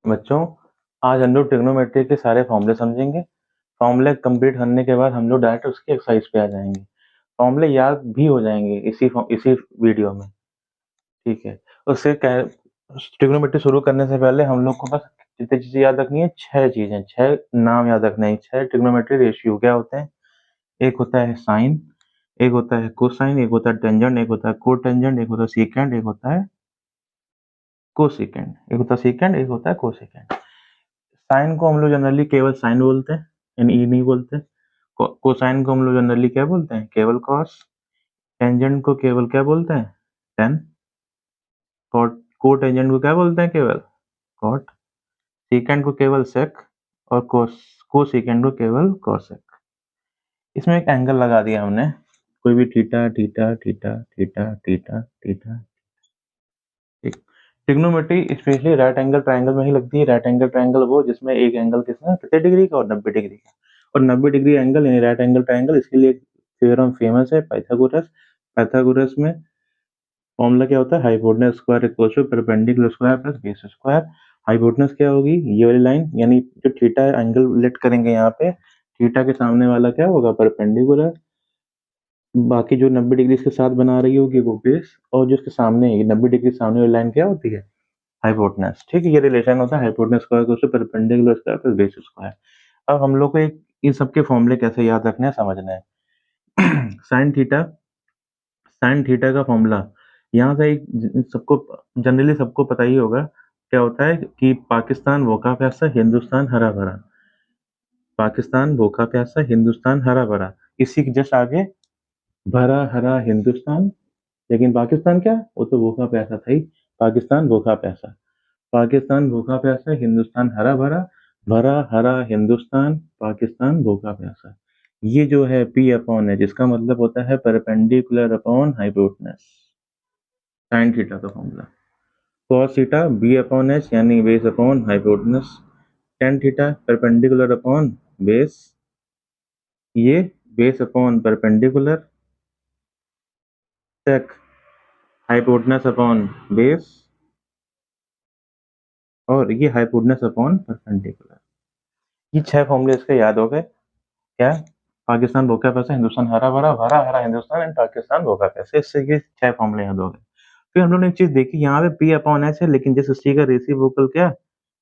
बच्चों, आज हम लोग ट्रिग्नोमेट्री के सारे फॉर्मूले समझेंगे। फॉर्मूले कंप्लीट करने के बाद हम लोग डायरेक्ट उसकी एक्सरसाइज पे आ जाएंगे। फॉर्मूले याद भी हो जाएंगे इसी वीडियो में। ठीक है। उससे ट्रिग्नोमेट्री शुरू करने से पहले हम लोग को बस जितनी चीजें याद रखनी है, 6 चीजें, 6 नाम याद रखने हैं। 6 ट्रिग्नोमेट्री रेशियो क्या होते हैं? एक होता है साइन, एक होता है कोसाइन, एक होता है टेंजेंट, एक होता है कोटेंजेंट, एक होता है सीकेंड, एक होता है कोसेकेंड, एक होता है सेकेंड, एक होता है कोसेकेंड। साइन को हम लोग जनरली केवल साइन बोलते हैं, यानी ई नहीं बोलते। कोसाइन को हम लोग जनरली क्या बोलते हैं? केवल कॉस। टेंजेंट को केवल क्या बोलते हैं? टेन। कॉट को टेंजेंट को क्या बोलते हैं? केवल कॉट। सीकेंड को केवल सेक। और को सीकेंड को केवल कॉसेक। इसमें एक एंगल लगा दिया हमने, कोई भी theta theta theta theta theta theta. Trigonometry specially right angle triangle में ही लगती है। राइट एंगल ट्रायंगल वो जिसमें एक एंगल कितना, 30 डिग्री का और 90 डिग्री का। और 90 डिग्री एंगल यानी राइट एंगल ट्रायंगल, इसके लिए थ्योरम फेमस है, पाइथागोरस। पाइथागोरस में फॉर्मूला क्या होता है? Hypotenuse square equal to perpendicular square plus base square. Hypotenuse क्या होगी? ये वाली लाइन, यानी जो थीटा एंगल लेट करेंगे यहाँ पे, थीटा के सामने वाला क्या होगा? परपेंडिकुलर। बाकी जो 90 डिग्री इसके साथ बना रही होगी वो बेस, और जो इसके सामने 90 डिग्री सामने वाली लाइन क्या होती है? हाइपोटेनस। ठीक है, ये रिलेशन होता है हाइपोटेनस स्क्वायर को perpendicular square plus base square. अब हम लोग को एक इन सबके फॉर्मूले कैसे याद रखने हैं, समझना है। साइन थीटा का फॉर्मूला यहाँ से एक सबको जनरली सबको पता ही होगा। क्या होता है कि पाकिस्तान भूखा प्यासा, हिंदुस्तान हरा भरा। पाकिस्तान भूखा प्यासा, हिंदुस्तान हरा भरा। इसी के जस्ट आगे भरा हरा हिंदुस्तान। लेकिन पाकिस्तान क्या, वो तो भूखा प्यासा था ही। पाकिस्तान भूखा प्यासा, पाकिस्तान भूखा प्यासा, हिंदुस्तान हरा भरा। भरा हरा हिंदुस्तान, पाकिस्तान भूखा प्यासा। ये जो है पी अपॉन है, जिसका मतलब होता है perpendicular upon hypotenuse. Sine theta का formula. Cos theta B upon H, यानी base upon hypotenuse. Tan theta perpendicular upon base, ये base upon perpendicular. Sec hypotenuse upon base, और ये हाइपोटेनस अपॉन परपेंडिकुलर। ये 6 फॉर्मूले इसके याद हो गए। क्या? पाकिस्तान भूखा प्यासा, हिंदुस्तान हरा भरा, भरा हरा हिंदुस्तान एंड पाकिस्तान भूखा प्यासा। इससे ये 6 फॉर्मूले याद हो गए। फिर हम लोग ने एक चीज देखी, यहाँ पे पी अपॉन एच है, लेकिन जिस सी का रेसिप्रोकल क्या?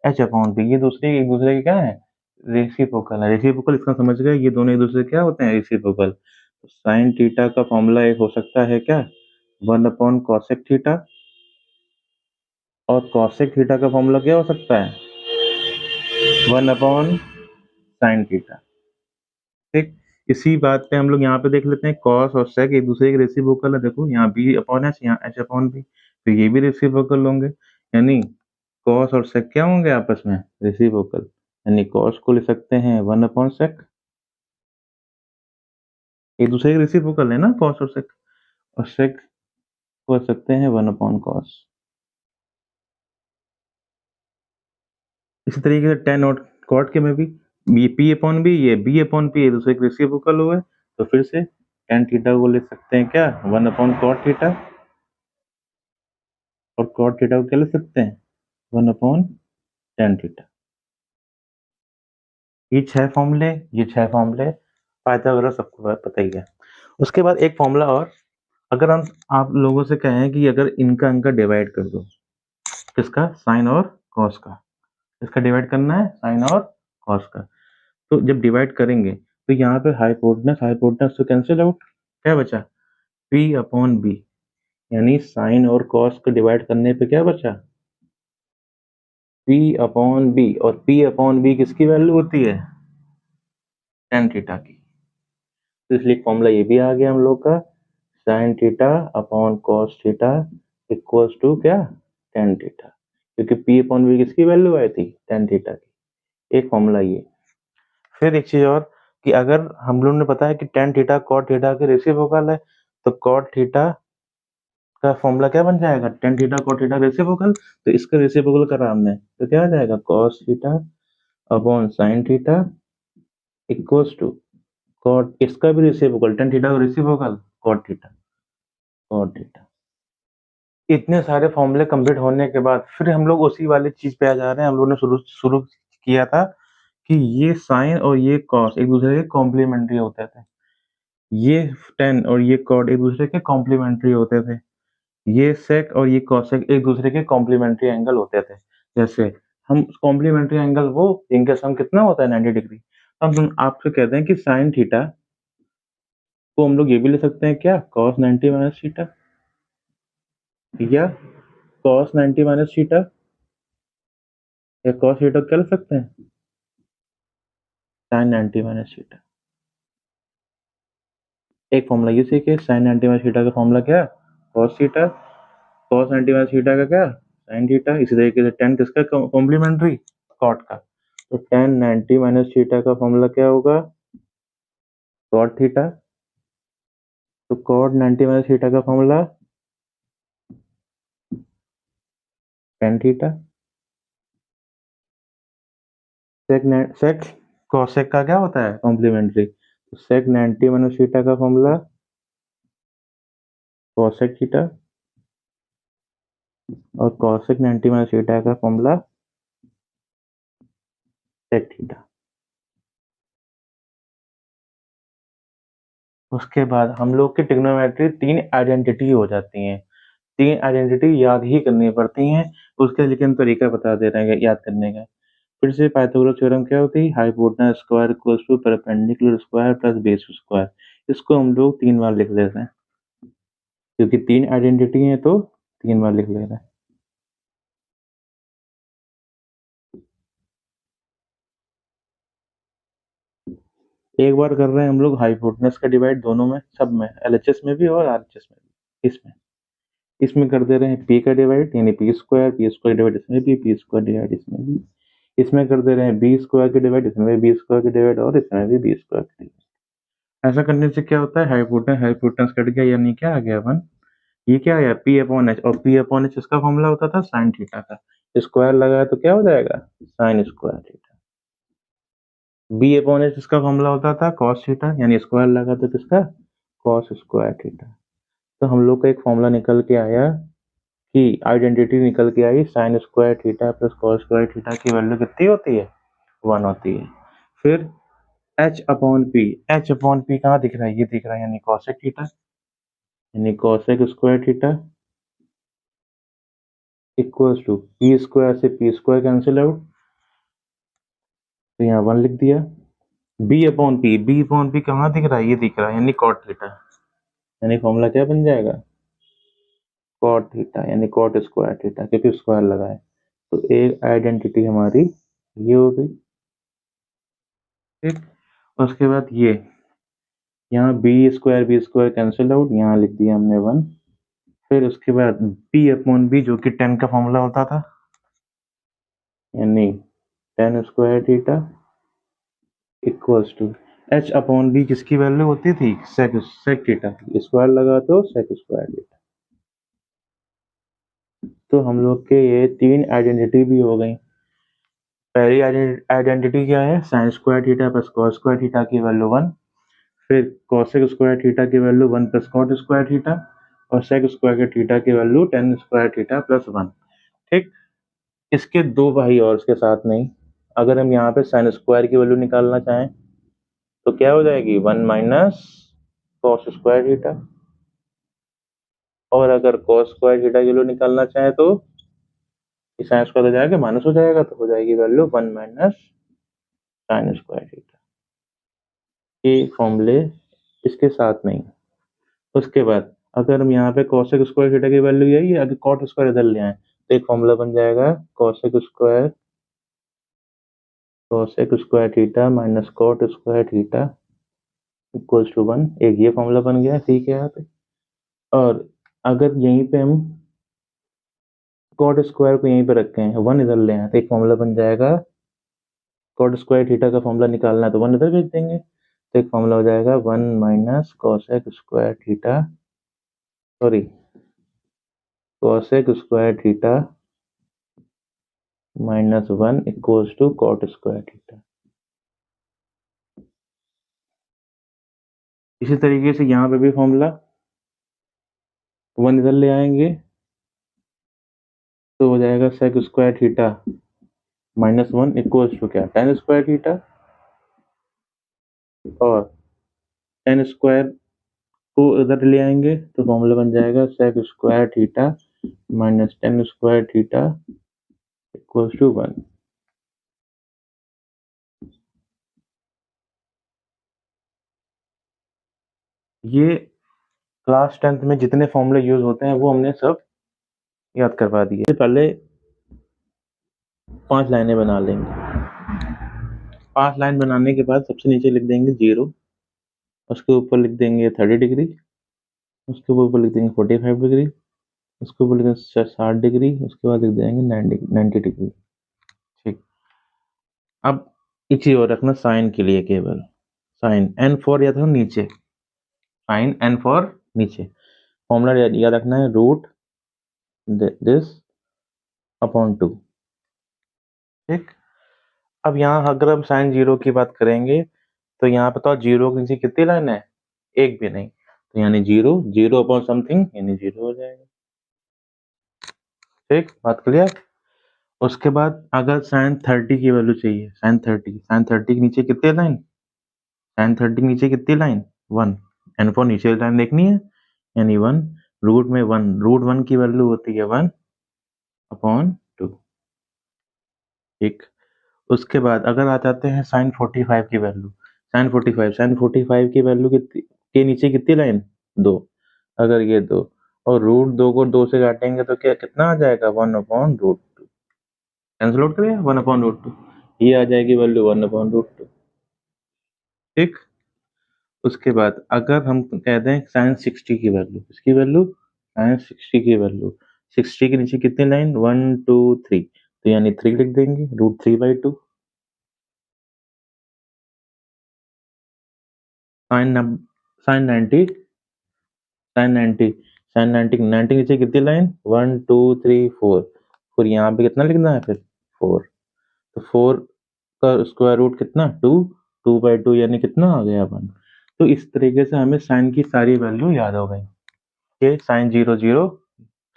H upon P. ये दूसरे एक दूसरे के क्या है? रेसिप्रोकल है। रेसिप्रोकल इसका समझ गए, ये दोनों एक दूसरे क्या होते हैं? रेसिप्रोकल। तो साइन थीटा का फॉर्मूला एक हो सकता है क्या? 1 अपॉन कॉसेक थीटा। और कॉसेक थीटा का फॉर्मूला क्या हो सकता है? 1 अपॉन साइन थीटा। ठीक। इसी बात पे हम लोग यहाँ पे देख लेते हैं, कॉस और सेक एक दूसरे के रेसिप्रोकल है। देखो यहाँ बी अपॉन एच, यहाँ एच अपॉन बी, तो ये भी रेसिप्रोकल होंगे। यानी कॉस और सेक क्या होंगे आपस में? रेसिप्रोकल। यानी कॉस को लिख सकते हैं 1 अपॉन सेक, एक दूसरे के रेसिप्रोकल है ना कॉस और सेक। और सेक को लिख सकते हैं 1 अपॉन कॉस। इसी तरीके से टेन और कॉट के में भी ये पी अपॉन बी, ये बी अपॉन पी एक दूसरे के रेसिप्रोकल हुए, तो फिर से टेन थीटा को लिख सकते हैं क्या? 1 अपॉन कॉट थीटा। और कॉट थीटा को क्या लिख सकते हैं? 1 अपॉन टेन थीटा। ये 6 फॉर्मूले पाइथागोरस सबको पता ही है। उसके बाद एक फॉर्मूला और, अगर हम आप लोगों से कहें कि अगर इनका इनका डिवाइड कर दो, किसका? साइन और कॉस का। इसका डिवाइड करना है, साइन और कॉस का। तो जब डिवाइड करेंगे तो यहाँ पे हाइपोटेनस हाइपोटेनस तो कैंसिल आउट, क्या बचा? P upon B. यानी साइन और कॉस को डिवाइड करने पे क्या बचा? P upon B. और पी अपॉन बी किसकी वैल्यू होती है? टेन थीटा की। तो इसलिए फॉर्मूला ये भी आ गया हम लोग का, sine theta upon cos theta equals to क्या? Tan theta. क्योंकि पी अपॉन बी किसकी वैल्यू आई थी? टेन थीटा की। एक फॉर्मूला ये। फिर एक चीज और, कि अगर हम लोग ने पता है कि टेन थीटा कॉट थीटा के रेसिप्रोकल है, तो कॉट थीटा का फॉर्मूला क्या बन जाएगा? Tan theta cot theta reciprocal. तो इसका रेसिप्रोकल करा हमने, तो क्या आ जाएगा? Cos theta upon sine theta equals to cot, इसका भी रेसिप्रोकल टेन थीटा का reciprocal cot theta. Cot theta. इतने सारे फॉर्मूले कंप्लीट होने के बाद फिर हम लोग उसी वाली चीज़ पे आ जा रहे हैं। हम लोगों ने शुरू शुरू किया था कि ये साइन और ये कॉस एक दूसरे के कॉम्प्लीमेंट्री होते थे। ये tan और ये कॉट एक दूसरे के कॉम्प्लीमेंट्री होते थे। ये सेक और ये कॉसेक एक दूसरे के कॉम्प्लीमेंट्री एंगल होते थे। जैसे हम कॉम्प्लीमेंट्री एंगल वो जिनका सम कितना होता है 90 डिग्री। अब हम आपसे कहते हैं कि साइन थीटा को हम लोग ये भी लिख सकते हैं क्या, cos 90 माइनस थीटा, या cos 90 माइनस थीटा, या cos थीटा क्या लिख सकते हैं, sin 90 माइनस थीटा। एक फॉर्मूला ये सीखे, sin 90 माइनस थीटा का फॉर्मूला क्या, cos theta, cos 90 minus theta का क्या, sin थीटा। इसी तरीके से tan किसका कॉम्प्लीमेंट्री, cot का। तो tan 90 माइनस थीटा का फॉर्मूला क्या होगा, cot थीटा। तो cot 90 माइनस थीटा का formula tan theta. sec cosec का क्या होता है कॉम्प्लीमेंट्री, तो sec 90 माइनस थीटा का फॉर्मूला cosec थीटा, और cosec 90 माइनस थीटा का फॉर्मूला sec थीटा। उसके बाद हम लोग की ट्रिग्नोमेट्री 3 आइडेंटिटी हो जाती हैं। 3 आइडेंटिटी याद ही करनी पड़ती हैं। उसके लेकिन तरीका बता दे रहे हैं याद करने का। फिर से पाइथागोरस थ्योरम क्या होती है, hypotenuse square equals to perpendicular square plus base square. इसको हम लोग 3 बार लिख लेते हैं, क्योंकि 3 आइडेंटिटी हैं तो 3 बार लिख ले रहे हैं। एक बार कर रहे हैं हम लोग हाइपोटेनस का डिवाइड दोनों में, सब में, एलएचएस में भी और आरएचएस में भी। इसमें इसमें कर दे रहे हैं पी का डिवाइड, यानी पी स्क्वायर डिवाइड इसमें भी, पी स्क्वायर डिवाइड इसमें भी। इसमें कर दे रहे हैं बी स्क्वायर के डिवाइड, इसमें भी बी स्क्वायर के डिवाइड, और इसमें भी बी स्क्वायर के डिवाइड। ऐसा करने से क्या होता है, हाइपोटेनस हाइपोटेनस कट गया, यानी क्या आ गया वन। ये क्या आया, पी अपॉन एच, और पी अपॉन एच इसका फॉर्मूला होता था साइन थीटा का। स्क्वायर लगाया तो क्या हो जाएगा, sine square theta. B upon H इसका फॉर्मूला होता था कॉस थीटा, यानी स्क्वायर लगा तो किसका, कॉस स्क्वायर थीटा। तो हम लोग का एक फॉर्मूला निकल के आया कि आइडेंटिटी निकल के आई, sine square theta plus cos square theta की वैल्यू कितनी होती है, 1 होती है। फिर H upon P, H upon P कहाँ दिख रहा है, ये दिख रहा है, यानी कॉसेक थीटा, यानी cosec square theta equals to P square से पी स्क्वायर कैंसिल आउट, तो यहाँ 1 लिख दिया। बी अपॉन पी कहाँ दिख रहा है, ये दिख रहा है, यानी कॉट थीटा, यानी फॉर्मूला क्या बन जाएगा, कॉट थीटा, यानी कॉट स्क्वायर थीटा, क्योंकि स्क्वायर लगा है। तो एक आइडेंटिटी हमारी ये हो गई। ठीक, उसके बाद ये यहाँ बी स्क्वायर कैंसिल आउट, यहाँ लिख दिया हमने 1। फिर उसके बाद पी अपॉन बी जो कि 10 का फॉर्मूला होता था, यानी tan square theta equals to H upon B, किसकी वैल्यू होती थी, सेक सेक थीटा की, स्क्वायर लगा तो सेक स्क्वायर थीटा। तो हम लोग के ये 3 आइडेंटिटी भी हो गई। पहली आइडेंटिटी क्या है, sine square theta plus cos square theta की वैल्यू 1। फिर कॉसेक स्क्वायर थीटा की value 1 plus cot square theta, और सेक स्क्वायर थीटा की value tan square theta plus 1। ठीक, इसके दो भाई और इसके साथ नहीं। अगर हम यहाँ पे साइन स्क्वायर की वैल्यू निकालना चाहें तो क्या हो जाएगी, 1 माइनस कॉस स्क्वायर थीटा। और अगर कॉस स्क्वायर थीटा की वैल्यू निकालना चाहें तो साइन स्क्वायर हो जाएगा, माइनस हो जाएगा, तो हो जाएगी value 1 minus sign square theta. ये फॉर्मूले इसके साथ नहीं। उसके बाद अगर हम यहाँ पे कॉसेक स्क्वायर थीटा की वैल्यू यही है, अगर कॉट स्क्वायर इधर ले आए तो एक फॉर्मूला बन जाएगा cosec square theta minus cot square theta equals to 1। एक ये फॉर्मूला बन गया, ठीक है यहाँ पे। और अगर यहीं पे हम कॉट स्क्वायर को यहीं पे रखे हैं, 1 इधर ले आए तो एक फॉर्मूला बन जाएगा, कॉट स्क्वायर थीटा का फॉर्मूला निकालना है तो 1 इधर भेज देंगे, तो एक फॉर्मूला हो जाएगा 1 minus cosec square theta, sorry cosec square theta minus 1 equals to cot square theta. इसी तरीके से यहाँ पे भी फॉर्मूला 1 इधर ले आएंगे तो हो जाएगा sec square theta -1 equals to क्या, tan स्क्वायर थीटा, और tan स्क्वायर को इधर ले आएंगे तो फॉर्मूला बन जाएगा sec square theta minus tan square theta equals to 1। ये क्लास 10th में जितने फॉर्मूले यूज होते हैं वो हमने सब याद करवा दिए। पहले 5 लाइनें बना लेंगे। 5 लाइन बनाने के बाद सबसे नीचे लिख देंगे 0, उसके ऊपर लिख देंगे 30 डिग्री, उसके ऊपर लिख देंगे 45 डिग्री, उसके ऊपर लिख देंगे 60 डिग्री, उसके बाद लिख देंगे 90 डिग्री। ठीक। अब एक चीज और रखना साइन के लिए, केवल साइन एन फॉर याद रखना नीचे, साइन एन फॉर नीचे। फॉर्मूला याद रखना है रूट दिस अपॉन 2। ठीक। अब यहाँ अगर हम साइन 0 की बात करेंगे तो यहाँ पे तो 0 के नीचे कितनी लाइन है, एक भी नहीं, तो यानी 0 0 अपॉन समथिंग यानी 0 हो जाएगा। ठीक, बात क्लियर। उसके बाद अगर साइन 30 की वैल्यू चाहिए, साइन 30 के नीचे कितनी लाइन, साइन 30 के नीचे कितनी लाइन 1, एन फॉर नीचे लाइन देखनी है यानी 1, रूट में 1, रूट 1 की वैल्यू होती है 1 अपॉन 2। ठीक। उसके बाद अगर आ जाते हैं साइन 45 की वैल्यू, साइन 45 की वैल्यू कितनी के नीचे कितनी लाइन 2, अगर ये 2 और रूट 2 को 2 से काटेंगे तो क्या कितना आ जाएगा 1 अपॉन रूट 2, कैंसिल आउट करें 1 अपॉन रूट 2, ये आ जाएगी वैल्यू 1 अपॉन रूट 2। ठीक। उसके बाद अगर हम कह दें साइन 60 की वैल्यू, इसकी वैल्यू साइन 60 की वैल्यू 60 के नीचे कितनी लाइन 1 2 3, तो यानी 3 लिख देंगे root 3/2। Sine sine 90 sine 90 sine 90 90 नीचे कितनी लाइन 1 2 3 4, फिर यहाँ पे कितना लिखना है फिर 4, तो 4 का स्क्वायर रूट कितना 2, 2/2 यानी कितना आ गया 1। तो इस तरीके से हमें साइन की सारी वैल्यू याद हो गई। ये साइन 0 0,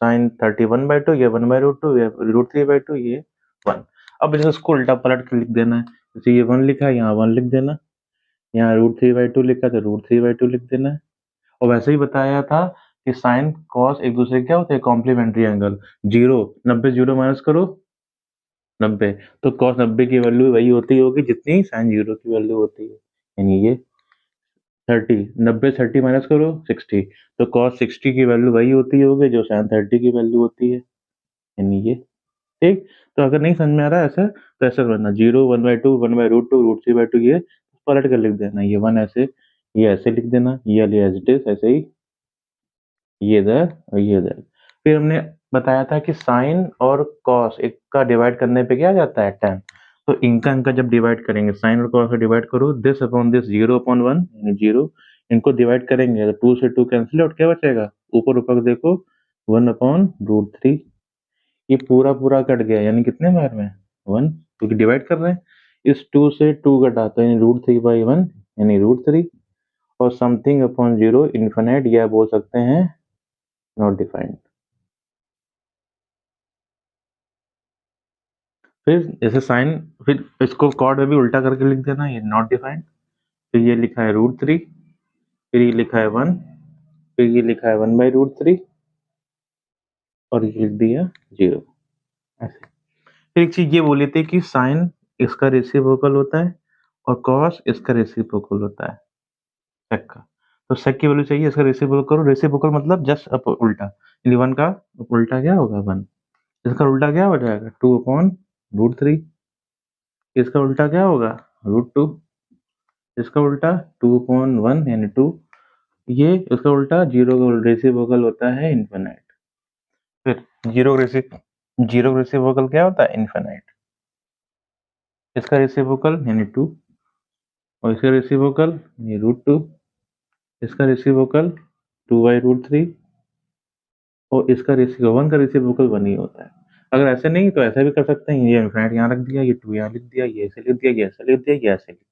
साइन 31/2, ये 1/√2, ये √3/2, ये 1। अब जैसे इसको उल्टा पलट कर लिख देना है, जैसे ये 1 लिखा है यहाँ 1 लिख देना, यहाँ √3/2 लिखा है तो √3/2 लिख देना है। और वैसे ही बताया था कि साइन कॉस एक दूसरे के क्या होते हैं कॉम्प्लीमेंट्री एंगल। 0 90 0 माइनस करो 90, तो कॉस 90 की वैल्यू वही होती होगी जितनी साइन 0 की वैल्यू होती है, यानी ये 30, 90 30 माइनस करो 60, तो कॉस 60 की वैल्यू वही होती होगी जो साइन 30 की वैल्यू होती है, यानी ये। ठीक। तो अगर नहीं समझ में आ रहा है ऐसा तो ऐसा करना 0 1/2 1/√2 √3/2, ये पलट कर लिख देना, ये 1 ऐसे, ये ऐसे लिख देना, ये एज इट इज ऐसे ही, ये इधर और ये इधर। फिर हमने बताया था कि साइन और कॉस एक का डिवाइड करने पे क्या आ जाता है tan, तो इनका जब डिवाइड करेंगे साइन और कॉस को डिवाइड करो दिस अपॉन दिस 0 अपॉन 1 यानी 0, इनको डिवाइड करेंगे तो 2 से 2 कैंसिल आउट, क्या बचेगा ऊपर ऊपर देखो 1 अपॉन √3, ये पूरा पूरा कट गया यानी कितने बार में 1, क्योंकि डिवाइड कर रहे हैं। इस 2 से 2 घटा तो यानी √3/1 यानी √3, और समथिंग अपॉन 0 इन्फिनिट, या बोल सकते हैं नॉट डिफाइंड। फिर जैसे साइन, फिर इसको कॉर्ड में भी उल्टा करके लिख देना, ये नॉट डिफाइंड, फिर ये लिखा है √3, फिर ये लिखा है 1, फिर ये लिखा है 1/√3, और ये लिख दिया 0, ऐसे। फिर एक चीज ये बोली थी कि साइन इसका रेसिप्रोकल होता है और कॉस इसका रेसिप्रोकल होता है सेक का, तो सेक की वैल्यू चाहिए, इसका रेसिप्रोकल करो, रेसिप्रोकल मतलब जस्ट उल्टा, यानी 1 का उल्टा क्या होगा 1, इसका उल्टा क्या हो जाएगा 2/√3, इसका उल्टा क्या होगा √2, इसका उल्टा 2/1 यानी 2, ये इसका उल्टा 0 का रेसिप्रोकल होता है इनफिनिट। फिर 0 रेसिप्रोकल क्या होता है इनफिनिट, इसका रेसिप्रोकल यानी 2, और इसका रेसिप्रोकल यानी √2, इसका रेसिप्रोकल 2/√3, और इसका रेसिप्रोकल 1 का रेसिप्रोकल 1 ही होता है। अगर ऐसे नहीं तो ऐसा भी कर सकते हैं, ये इनफिनिट यहाँ रख दिया, ये 2 यहाँ लिख दिया, ये ऐसे लिख दिया, ये ऐसे लिख दिया, ये ऐसे लिख दिया।